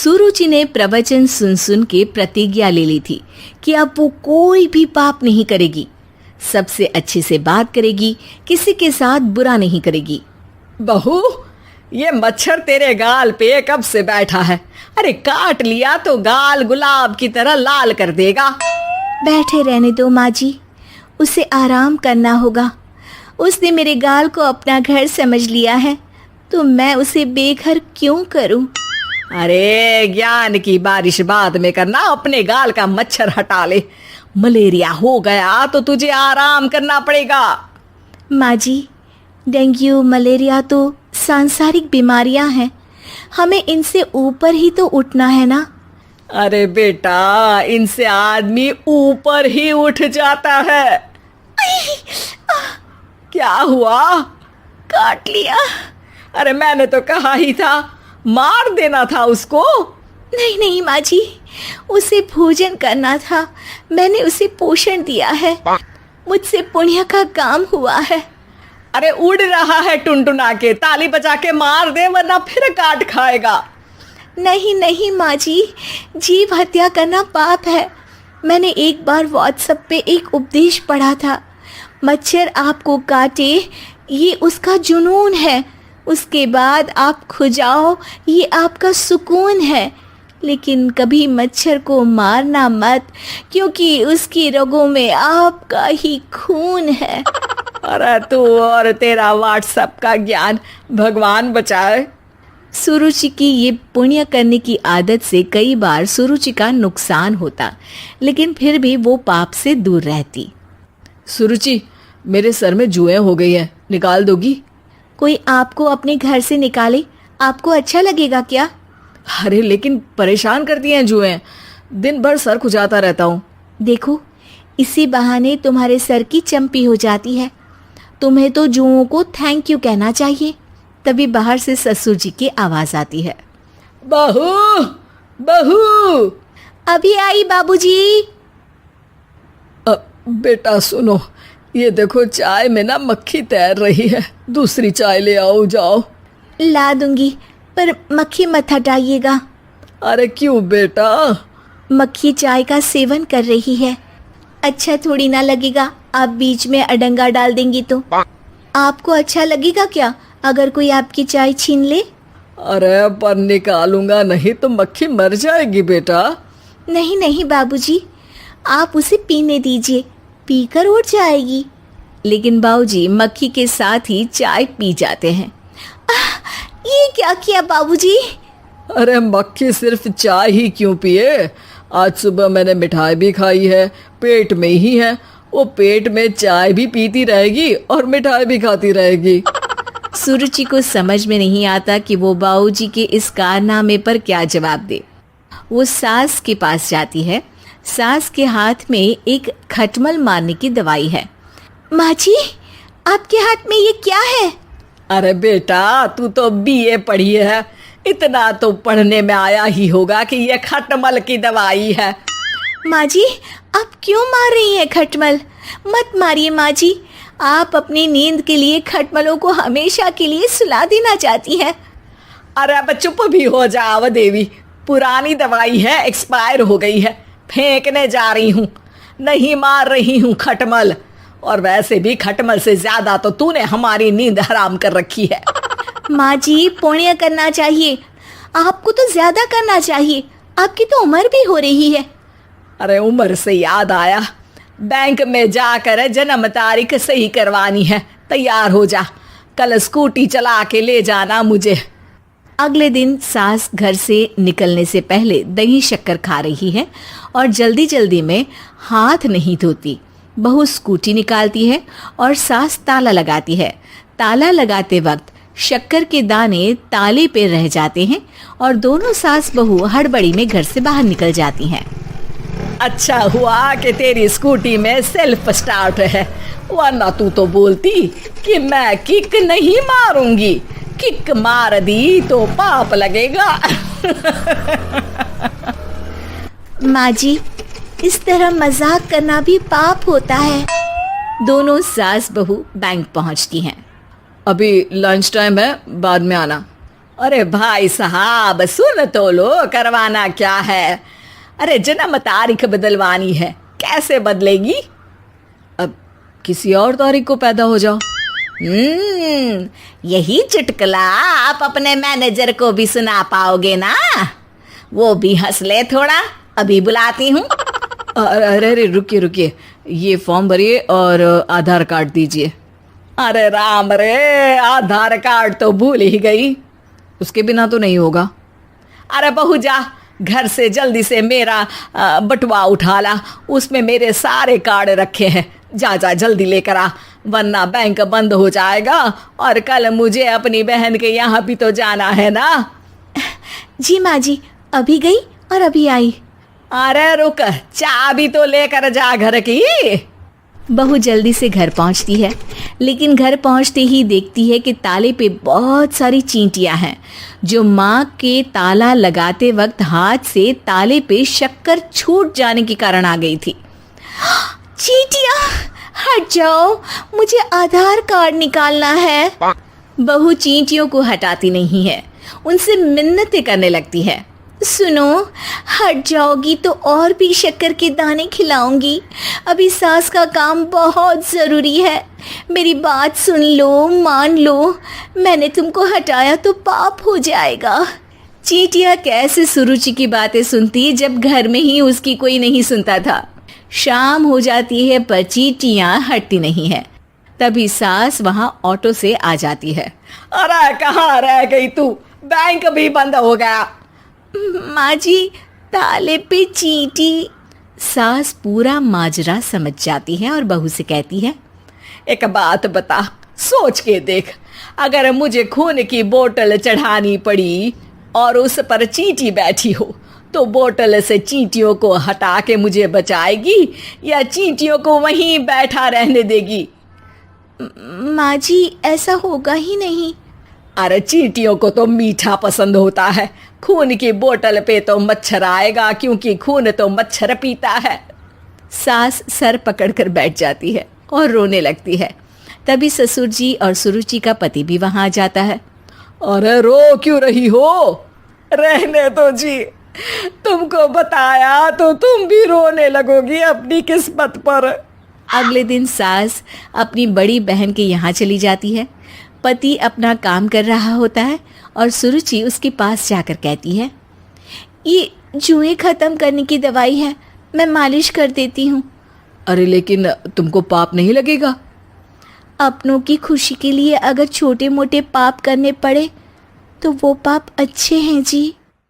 सुरुचि ने प्रवचन सुन सुन के प्रतिज्ञा ले ली थी कि अब वो कोई भी पाप नहीं करेगी, सबसे अच्छे से बात करेगी, किसी के साथ बुरा नहीं करेगी। बहू, ये मच्छर तेरे गाल पे कब से बैठा है? अरे काट लिया तो गाल गुलाब की तरह लाल कर देगा। बैठे रहने दो माँ जी, उसे आराम करना होगा। उसने मेरे गाल को अपना घर समझ लिया है, तो मैं उसे बेघर क्यों करूं? अरे ज्ञान की बारिश बाद में करना, अपने गाल का मच्छर हटा ले। मलेरिया हो गया तो तुझे आराम करना पड़ेगा। माँ जी, डेंगू मलेरिया तो सांसारिक बीमारियां हैं, हमें इनसे ऊपर ही तो उठना है ना। अरे बेटा, इनसे आदमी ऊपर ही उठ जाता है। क्या हुआ? काट लिया। अरे मैंने तो कहा ही था, मार देना था उसको। नहीं नहीं माँ जी, उसे भोजन करना था, मैंने उसे पोषण दिया है, मुझसे पुण्य का काम हुआ है। अरे उड़ रहा है टुनटुना के, ताली बजा के मार दे वरना फिर काट खाएगा। नहीं नहीं माँ जी, जीव हत्या करना पाप है। मैंने एक बार व्हाट्सएप पे एक उपदेश पढ़ा था, मच्छर आपको काटे ये उसका जुनून है, उसके बाद आप खुजाओ ये आपका सुकून है। लेकिन कभी मच्छर को मारना मत, क्योंकि उसकी रगों में आपका ही खून है। अरे तू और तेरा व्हाट्सएप का ज्ञान, भगवान बचाए। सुरुचि की ये पुण्य करने की आदत से कई बार सुरुचि का नुकसान होता, लेकिन फिर भी वो पाप से दूर रहती। सुरुचि, मेरे सर में जुएं हो गई हैं, निकाल दोगी? कोई आपको अपने घर से निकाले, आपको अच्छा लगेगा क्या? अरे लेकिन परेशान करती हैं जुएं, दिन भर सर खुजाता रहता हूँ। देखो, इसी बहाने तुम्हारे सर की चंपी हो जाती है। तुम्हें तो जुओं को थैंक यू कहना चाहिए। तभी बाहर से ससुर जी की आवाज आती है। बहू, बहू। अभी आई बाबूजी। बेटा सुनो, ये देखो चाय में ना मक्खी तैर रही है, दूसरी चाय ले आओ जाओ। ला दूंगी, पर मक्खी मत हटाइएगा। अरे क्यों बेटा? मक्खी चाय का सेवन कर रही है, अच्छा थोड़ी ना लगेगा आप बीच में अडंगा डाल देंगी तो। आपको अच्छा लगेगा क्या अगर कोई आपकी चाय छीन ले? अरे पर निकालूंगा नहीं तो मक्खी मर जाएगी बेटा। नहीं नहीं बाबूजी, आप उसे पीने दीजिए, पीकर उठ जाएगी। लेकिन बाबूजी मक्खी के साथ ही चाय पी जाते हैं। ये क्या किया बाबूजी? अरे मक्खी सिर्फ चाय ही क्यों पिए, आज सुबह मैंने मिठाई भी खाई है, पेट में ही है, वो पेट में चाय भी पीती रहेगी और मिठाई भी खाती रहेगी। सुरुचि को समझ में नहीं आता कि वो बाबूजी के इस कारनामे पर क्या जवाब दे। वो सास के पास जाती है। सास के हाथ में एक खटमल मारने की दवाई है। माँ जी, आपके हाथ में ये क्या है? अरे बेटा, तू तो बीए पढ़ी है, इतना तो पढ़ने में आया ही होगा कि ये खटमल की दवाई है। माँ जी, आप क्यों मार रही हैं खटमल? मत मारिए माँ जी, आप अपनी नींद के लिए खटमलों को हमेशा के लिए सुला देना चाहती हैं। अरे अब चुप भी हो जाओ देवी, पुरानी दवाई है, एक्सपायर हो गई है, फेंकने जा रही हूँ, नहीं मार रही हूँ खटमल। और वैसे भी खटमल से ज्यादा तो तूने हमारी नींद हराम कर रखी है। माँ जी, पुण्य करना चाहिए, आपको तो ज्यादा करना चाहिए, आपकी तो उम्र भी हो रही है। अरे उम्र से याद आया, बैंक में जाकर जन्म तारीख सही करवानी है, तैयार हो जा, कल स्कूटी चला के ले जाना मुझे। अगले दिन सास घर से निकलने से पहले दही शक्कर खा रही है और जल्दी जल्दी में हाथ नहीं धोती। बहू स्कूटी निकालती है और सास ताला लगाती है। ताला लगाते वक्त शक्कर के दाने ताले पे रह जाते हैं और दोनों सास बहू हड़बड़ी में घर से बाहर निकल जाती हैं। अच्छा हुआ कि तेरी स्कूटी में सेल्फ स्टार्ट है, वरना तू तो बोलती कि मैं किक नहीं मारूंगी, किक मार दी तो पाप लगेगा। माँ जी, इस तरह मजाक करना भी पाप होता है। दोनों सास बहू बैंक पहुंचती हैं। अभी लंच टाइम है, बाद में आना। अरे भाई साहब सुन तो लो, करवाना क्या है? अरे जन्म तारीख बदलवानी है, कैसे बदलेगी? अब किसी और तारीख को पैदा हो जाओ। यही चुटकुला आप अपने मैनेजर को भी सुना पाओगे ना? वो भी हंस ले थोड़ा, अभी बुलाती हूँ। अरे अरे रुकिए रुकिए, ये फॉर्म भरिए और आधार कार्ड दीजिए। अरे राम रे, आधार कार्ड तो भूल ही गई, उसके बिना तो नहीं होगा। अरे बहू जा घर से जल्दी से मेरा बटुआ उठा ला, उसमें मेरे सारे कार्ड रखे हैं। जा जा जल्दी लेकर आ, वरना बैंक बंद हो जाएगा और कल मुझे अपनी बहन के यहाँ भी तो जाना है ना। जी माँ जी, अभी गई और अभी आई। अरे रुक, चाबी तो लेकर जा घर की। बहू जल्दी से घर पहुंचती है, लेकिन घर पहुंचते ही देखती है कि ताले पे बहुत सारी चींटियां हैं, जो माँ के ताला लगाते वक्त हाथ से ताले पे शक्कर छूट जाने के कारण आ गई थी। चींटियां हट जाओ, मुझे आधार कार्ड निकालना है। बहू चींटियों को हटाती नहीं है, उनसे मिन्नतें करने लगती है। सुनो, हट जाओगी तो और भी शक्कर के दाने खिलाऊंगी। अभी सास का काम बहुत ज़रूरी है, मेरी बात सुन लो, मान लो। मैंने तुमको हटाया तो पाप हो जाएगा। चींटियाँ कैसे सुरुचि की बातें सुनती जब घर में ही उसकी कोई नहीं सुनता था। शाम हो जाती है पर चींटियाँ हटती नहीं है। तभी सास वहाँ ऑटो से आ जाती है। अरे कहाँ रह गई तू? बैंक भी बंद हो गया। माँ जी, ताले पे चींटी। सास पूरा माजरा समझ जाती है और बहू से कहती है, एक बात बता, सोच के देख, अगर मुझे खून की बोतल चढ़ानी पड़ी और उस पर चींटी बैठी हो, तो बोतल से चींटियों को हटा के मुझे बचाएगी या चींटियों को वहीं बैठा रहने देगी? माँ जी, ऐसा होगा ही नहीं। अरे चींटियों को तो मीठा पसंद होता है, खून की बोतल पे तो मच्छर आएगा, क्योंकि खून तो मच्छर पीता है। सास सर पकड़कर बैठ जाती है और रोने लगती है। तभी ससुर जी और सुरुचि का पति भी वहां आ जाता है। अरे रो क्यों रही हो? रहने दो जी, तुमको बताया तो तुम भी रोने लगोगी अपनी किस्मत पर। अगले दिन सास अपनी बड़ी बहन के यहाँ चली जाती है। पति अपना काम कर रहा होता है और सुरुचि उसके पास जाकर कहती है, ये जुएं ख़त्म करने की दवाई है, मैं मालिश कर देती हूँ। अरे लेकिन तुमको पाप नहीं लगेगा? अपनों की खुशी के लिए अगर छोटे मोटे पाप करने पड़े तो वो पाप अच्छे हैं जी।